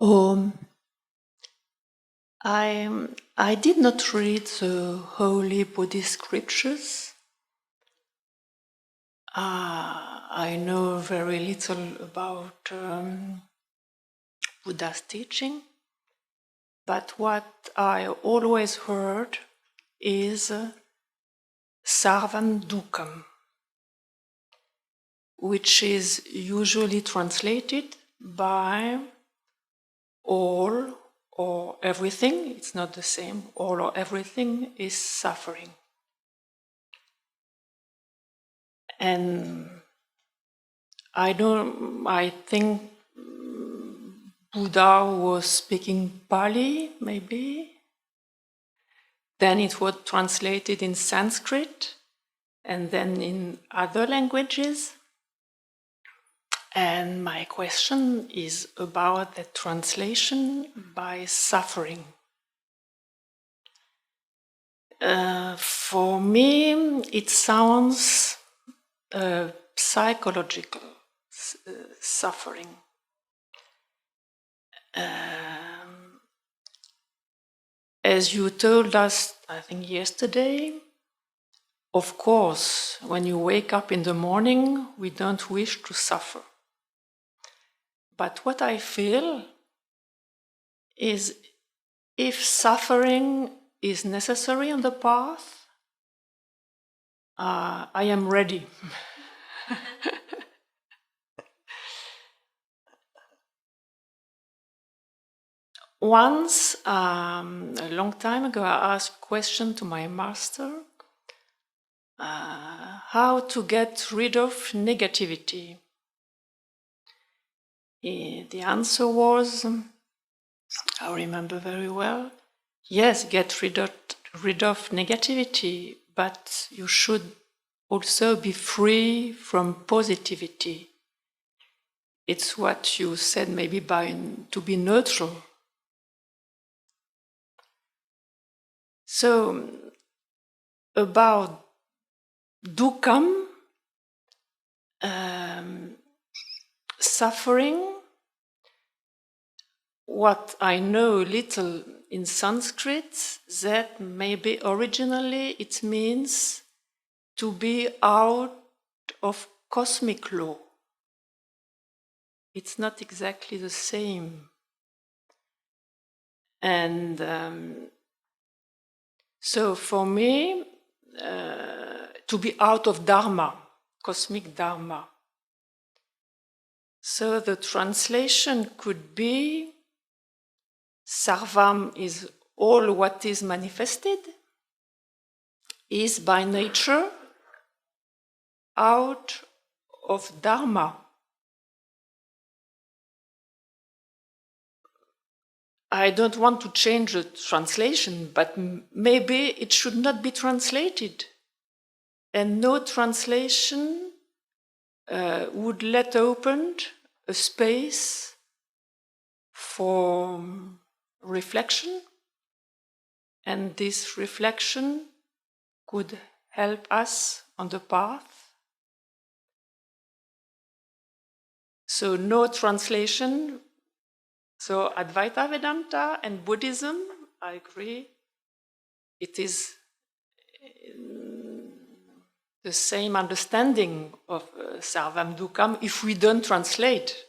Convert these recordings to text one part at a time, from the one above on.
Um, I did not read the holy Buddhist scriptures. I know very little about Buddha's teaching, but what I always heard is sarvam dukkam, which is usually translated by all or everything. It's not the same. All or everything is suffering. And I think Buddha was speaking Pali, maybe. Then it was translated in Sanskrit, and then in other languages. And my question is about the translation by suffering. For me, it sounds psychological suffering. As you told us, I think yesterday, of course, when you wake up in the morning, we don't wish to suffer. But what I feel is if suffering is necessary on the path, I am ready. Once, a long time ago, I asked a question to my master, how to get rid of negativity. The answer was, I remember very well, yes, get rid of negativity, but you should also be free from positivity. It's what you said, maybe to be neutral. So, about dukkam, suffering, what I know little in Sanskrit, that maybe originally it means to be out of cosmic law. It's not exactly the same. And so for me, to be out of Dharma, cosmic Dharma. So the translation could be, sarvam is all what is manifested, is by nature out of Dharma. I don't want to change the translation, but maybe it should not be translated. And no translation would let open a space for reflection, and this reflection could help us on the path. So no translation. So Advaita Vedanta and Buddhism, I agree, it is the same understanding of sarvam dukkam if we don't translate.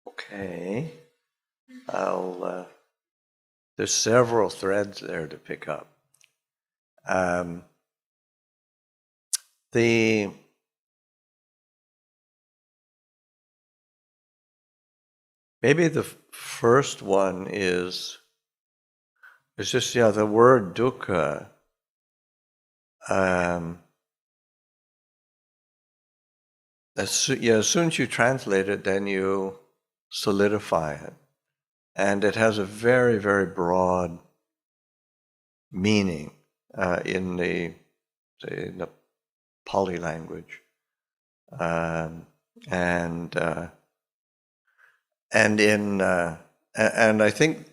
Okay. There's several threads there to pick up. Maybe the first one is just, the word dukkha. As soon as you translate it, then you solidify it. And it has a very, very broad meaning in the Pali language. And I think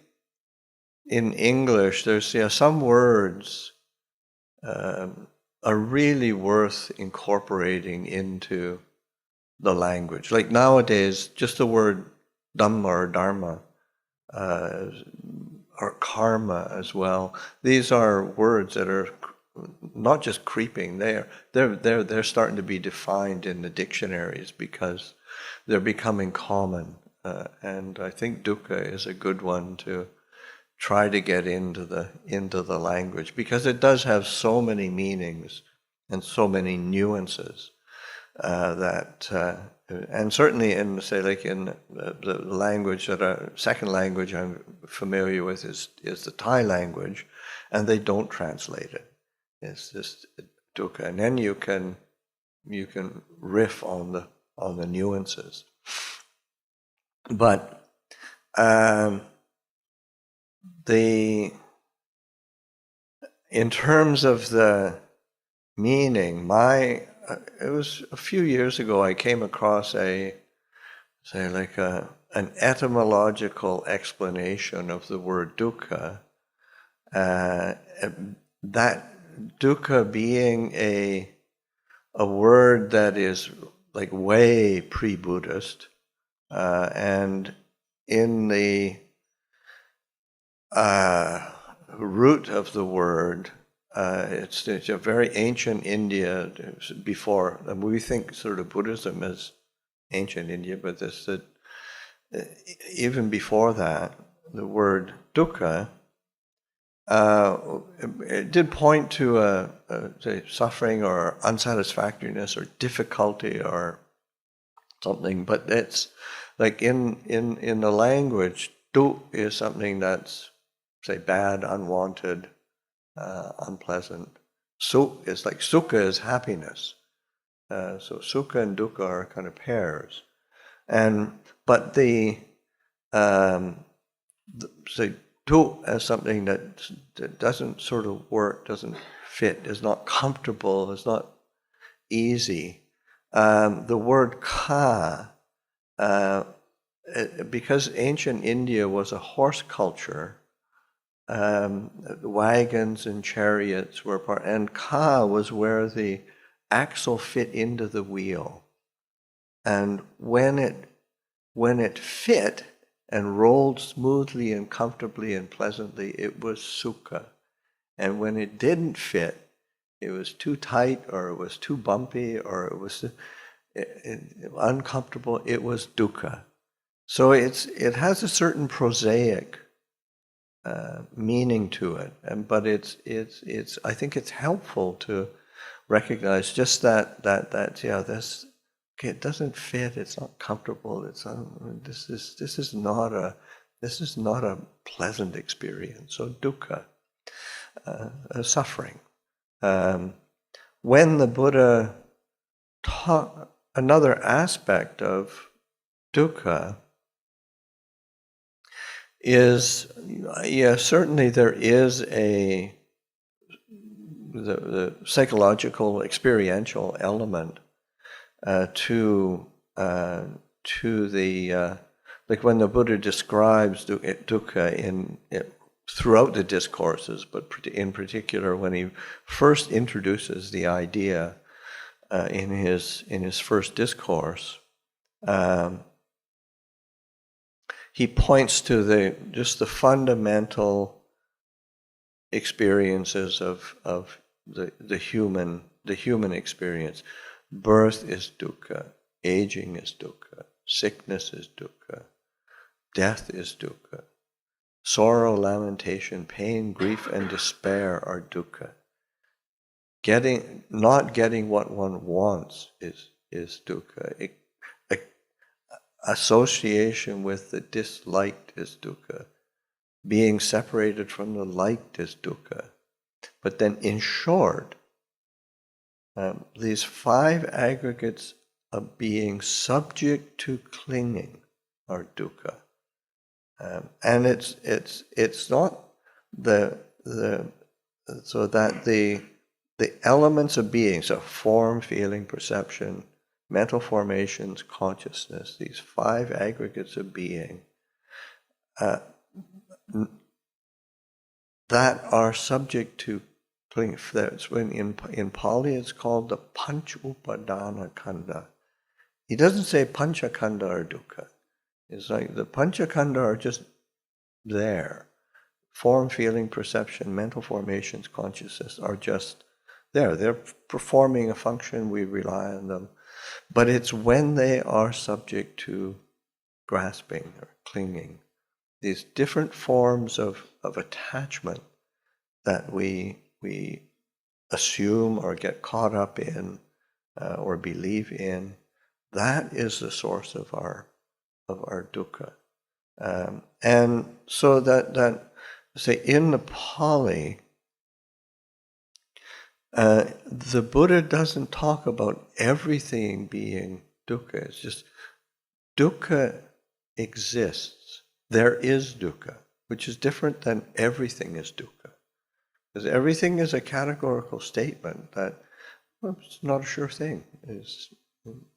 in English there's some words are really worth incorporating into the language. Like nowadays, just the word Dhamma or Dharma, or karma as well. These are words that are not just creeping; they're starting to be defined in the dictionaries because they're becoming common. And I think dukkha is a good one to try to get into the language because it does have so many meanings and so many nuances and certainly in, say, like in the language second language I'm familiar with is the Thai language, and they don't translate it. It's just dukkha, and then you can riff on the nuances. But in terms of the meaning, it was a few years ago I came across an etymological explanation of the word dukkha. That dukkha being a word that is like way pre-Buddhist, and in the root of the word, it's a very ancient India before, and we think sort of Buddhism as ancient India, but even before that, the word dukkha, it did point to say suffering or unsatisfactoriness or difficulty or something, but it's like in the language, du is something that's, say, bad, unwanted, unpleasant. Su is like sukha is happiness. So sukha and dukkha are kind of pairs. But say tu as something that doesn't sort of work, doesn't fit, is not comfortable, is not easy. The word ka, because ancient India was a horse culture, wagons and chariots were part, and ka was where the axle fit into the wheel. And when it fit and rolled smoothly and comfortably and pleasantly, it was sukha. And when it didn't fit, it was too tight, or it was too bumpy, or it was uncomfortable, it was dukkha. So it has a certain prosaic meaning to it, but it's I think it's helpful to recognize just that this, okay, it doesn't fit, it's not comfortable, this is not a pleasant experience. So dukkha, suffering. When the Buddha taught another aspect of dukkha is, certainly there is the psychological, experiential element to the like when the Buddha describes dukkha throughout the discourses, but in particular when he first introduces the idea in his first discourse, he points to the fundamental experiences of the human experience. Birth is dukkha, aging is dukkha, sickness is dukkha, death is dukkha, sorrow, lamentation, pain, grief, and despair are dukkha. Not getting what one wants is dukkha. Association with the disliked is dukkha. Being separated from the liked is dukkha. But then, in short, these 5 aggregates of being subject to clinging are dukkha. And it's not so that the elements of being, so form, feeling, perception, mental formations, consciousness, these 5 aggregates of being that are subject to cling. That's when in Pali it's called the Panch Upadana Khandha. He doesn't say Pancha Khandha or dukkha. It's like the Pancha Khandha are just there. Form, feeling, perception, mental formations, consciousness are just there. They're performing a function, we rely on them. But it's when they are subject to grasping or clinging, these different forms of attachment that we assume or get caught up in or believe in, that is the source of our dukkha. And so that say in the Pali, the Buddha doesn't talk about everything being dukkha. It's just dukkha exists. There is dukkha, which is different than everything is dukkha. Because everything is a categorical statement that it's not a sure thing. It's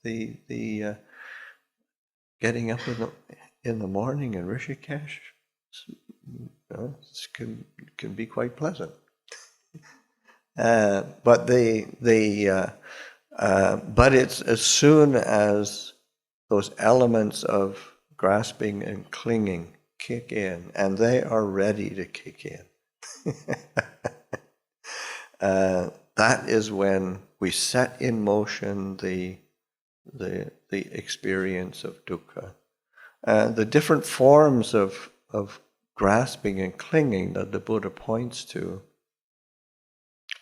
the getting up in the morning in Rishikesh, can be quite pleasant. But but it's as soon as those elements of grasping and clinging kick in, and they are ready to kick in. That is when we set in motion the experience of dukkha. The different forms of grasping and clinging that the Buddha points to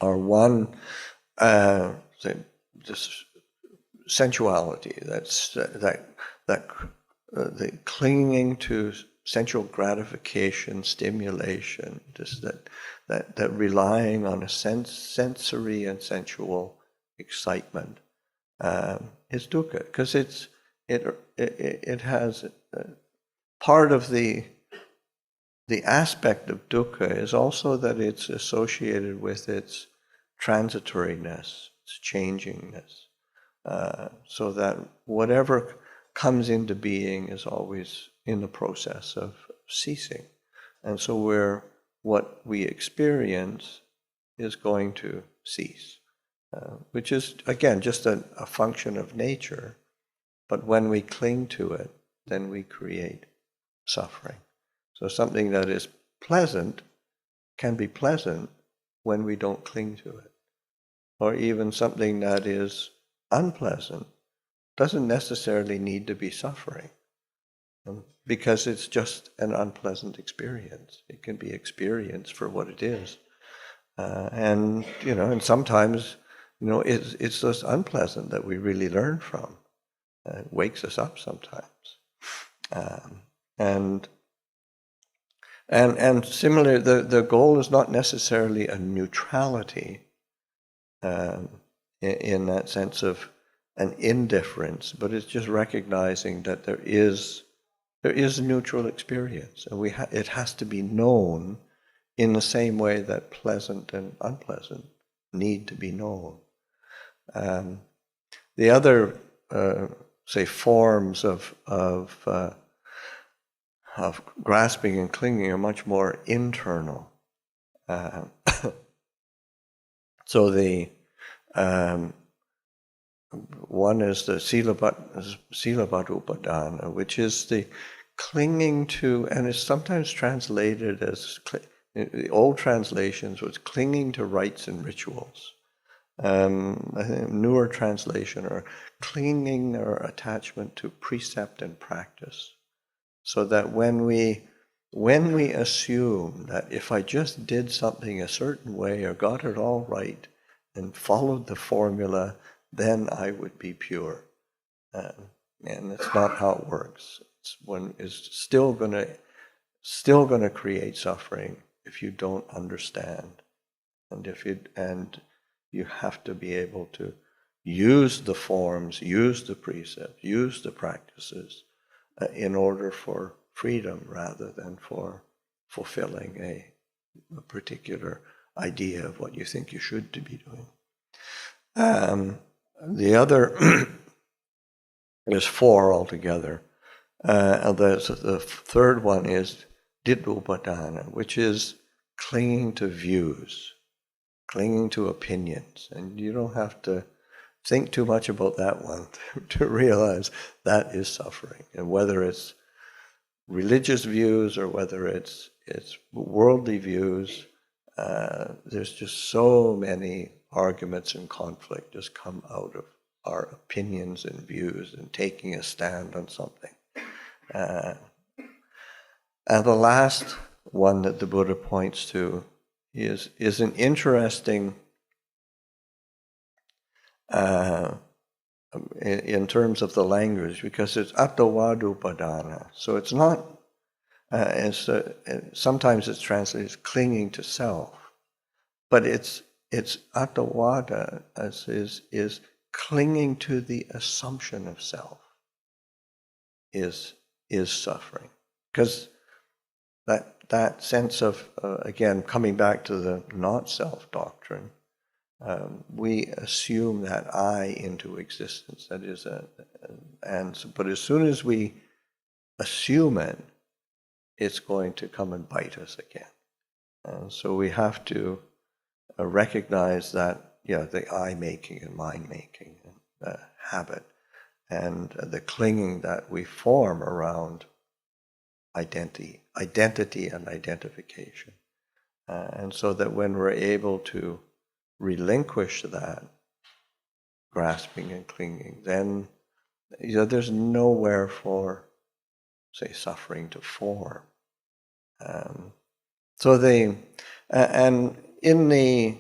are one, just sensuality. That's the clinging to sensual gratification, stimulation. Just that relying on a sensory and sensual excitement is dukkha, because it has part of the aspect of dukkha is also that it's associated with its transitoriness, its changingness, so that whatever comes into being is always in the process of ceasing. And so what we experience is going to cease, which is, again, just a function of nature. But when we cling to it, then we create suffering. So something that is pleasant can be pleasant when we don't cling to it. Or even something that is unpleasant doesn't necessarily need to be suffering, because it's just an unpleasant experience. It can be experienced for what it is. And sometimes, it's just unpleasant that we really learn from. It wakes us up sometimes. And similarly, the goal is not necessarily a neutrality in that sense of an indifference, but it's just recognizing that there is a neutral experience, and it has to be known in the same way that pleasant and unpleasant need to be known. The other, say, forms of grasping and clinging are much more internal. So the one is the Silabbata-upadana, which is the clinging to, and it's sometimes translated as, the old translations was clinging to rites and rituals. I think newer translation are clinging or attachment to precept and practice. So that when we assume that if I just did something a certain way or got it all right and followed the formula, then I would be pure. And it's not how it works. It's still going to create suffering if you don't understand, and you have to be able to use the forms, use the precepts, use the practices in order for freedom rather than for fulfilling a particular idea of what you think you should be doing. The other, there's four altogether. The third one is Dittha-upadana, which is clinging to views. clinging to opinions. And you don't have to think too much about that one to realize that is suffering. And whether it's religious views or whether it's worldly views, there's just so many arguments and conflict just come out of our opinions and views and taking a stand on something. And the last one that the Buddha points to is an interesting in terms of the language, because it's attavadupadana. So it's not, sometimes it's translated as clinging to self, but it's attavada is clinging to the assumption of self is suffering. Because that sense of, again, coming back to the not-self doctrine, we assume that I into existence. That is but as soon as we assume it, it's going to come and bite us again. So we have to recognize that, the I-making and mind-making habit, and the clinging that we form around identity and identification. And so that when we're able to relinquish that grasping and clinging, then there's nowhere for, say, suffering to form. So and in the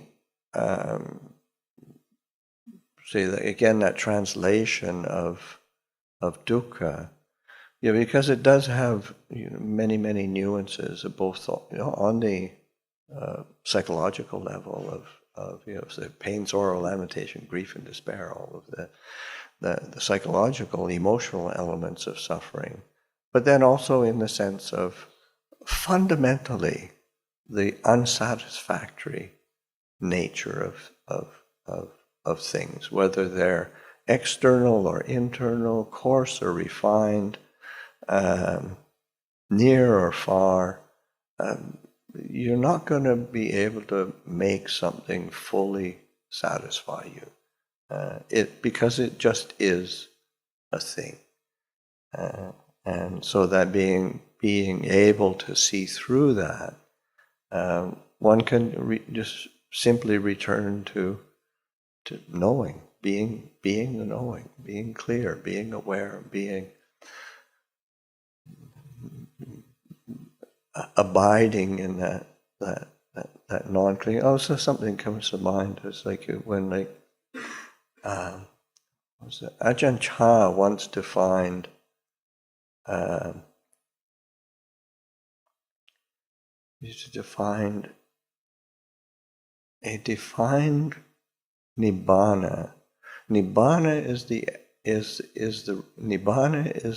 say again that translation of dukkha, because it does have many nuances, both on the psychological level of say, pain, sorrow, lamentation, grief, and despair, all of the psychological, emotional elements of suffering, but then also in the sense of fundamentally the unsatisfactory nature of things, whether they're external or internal, coarse or refined, near or far. You're not going to be able to make something fully satisfy you, because it just is a thing. And so that being able to see through that, one can just simply return to knowing, being the knowing, being clear, being aware, being abiding in that non-clinging. Also, something comes to mind. It's like when Ajahn Chah once defined defined nibbana. Nibbana is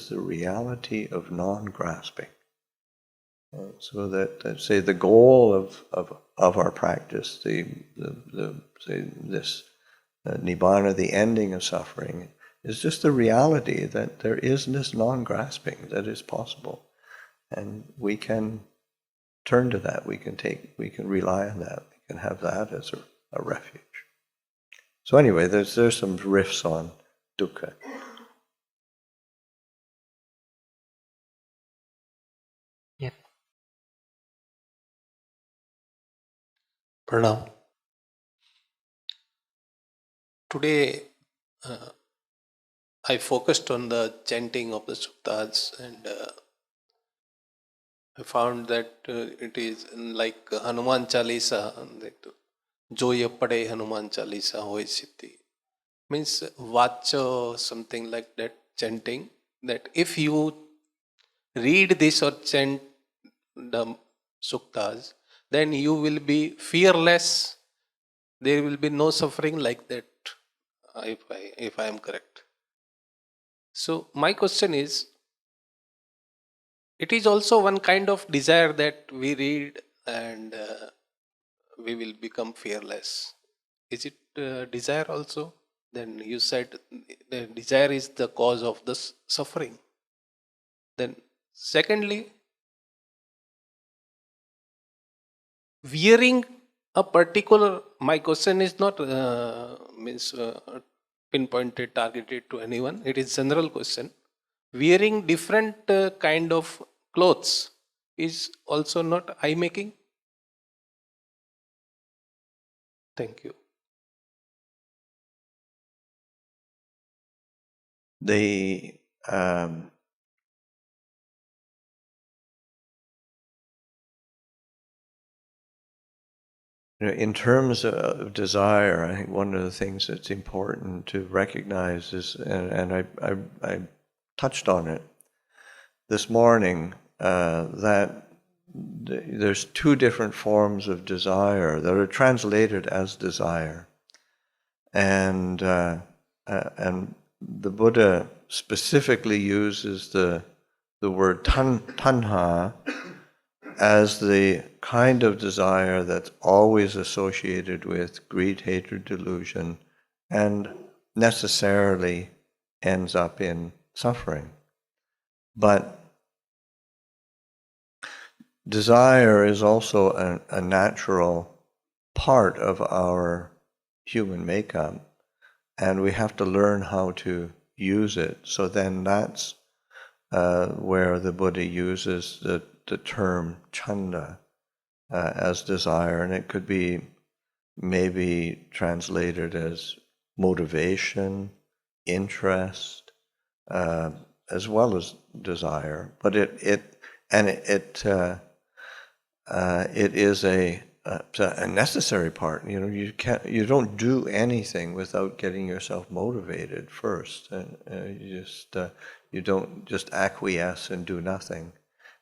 the reality of non-grasping. So that say the goal of our practice, say this nibbana, the ending of suffering, is just the reality that there is this non-grasping that is possible, and we can turn to that. We can rely on that. We can have that as a refuge. So anyway, there's some riffs on dukkha. Yeah. Pranam. Today, I focused on the chanting of the suttas, and I found that it is like Hanuman Chalisa, Joya Pade Hanuman Chalisa Hoy Siddhi. Means watch something like that chanting, that if you read this or chant the suktas, then you will be fearless. There will be no suffering like that, if I am correct. So my question is, it is also one kind of desire that we read and we will become fearless. Is it desire also? Then you said the desire is the cause of this suffering. Then secondly, wearing a particular, my question is not means pinpointed, targeted to anyone. It is general question. Wearing different kind of clothes is also not eye making. Thank you. The in terms of desire, I think one of the things that's important to recognize is, and I touched on it this morning, that there's two different forms of desire that are translated as desire, and the Buddha specifically uses the word tanha as the kind of desire that's always associated with greed, hatred, delusion, and necessarily ends up in suffering. But desire is also a natural part of our human makeup, and we have to learn how to use it. So then that's where the Buddha uses the term chanda as desire, and it could be maybe translated as motivation, interest, as well as desire. But it is a necessary part. You don't do anything without getting yourself motivated first. You don't just acquiesce and do nothing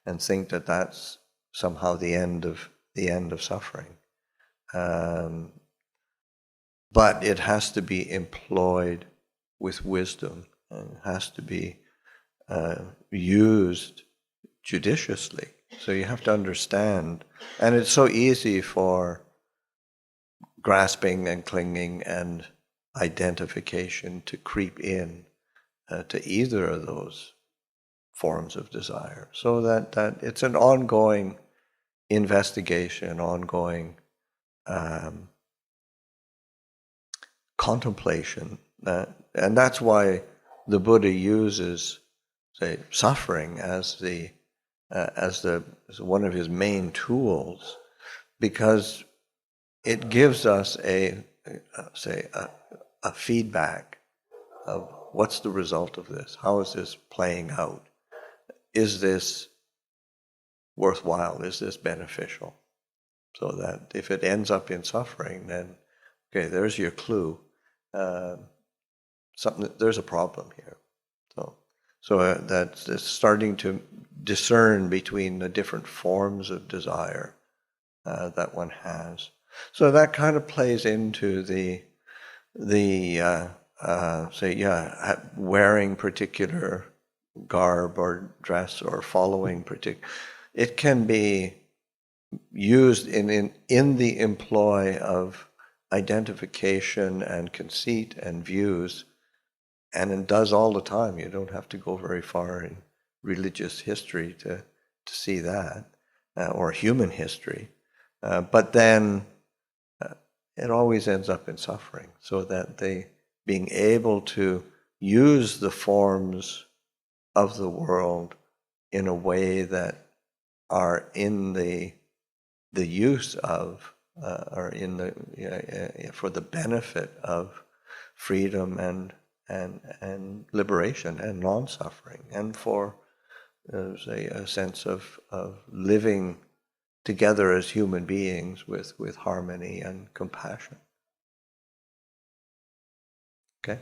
and think that that's somehow the end of suffering. But it has to be employed with wisdom, and it has to be used judiciously. So you have to understand, and it's so easy for grasping and clinging and identification to creep in to either of those forms of desire. So that it's an ongoing investigation, ongoing contemplation, and that's why the Buddha uses, say, suffering as one of his main tools, because it gives us a feedback of what's the result of this, how is this playing out, is this worthwhile, is this beneficial, so that if it ends up in suffering, then okay, there's your clue. There's a problem here. So that's starting to discern between the different forms of desire that one has. So that kind of plays into wearing particular garb or dress or following particular. It can be used in the employ of identification and conceit and views, and it does all the time. You don't have to go very far in religious history to see that, or human history. But then it always ends up in suffering, so that being able to use the forms of the world in a way that are in the use of, or in for the benefit of freedom and liberation and non-suffering, and for a sense of living together as human beings with harmony and compassion. Okay?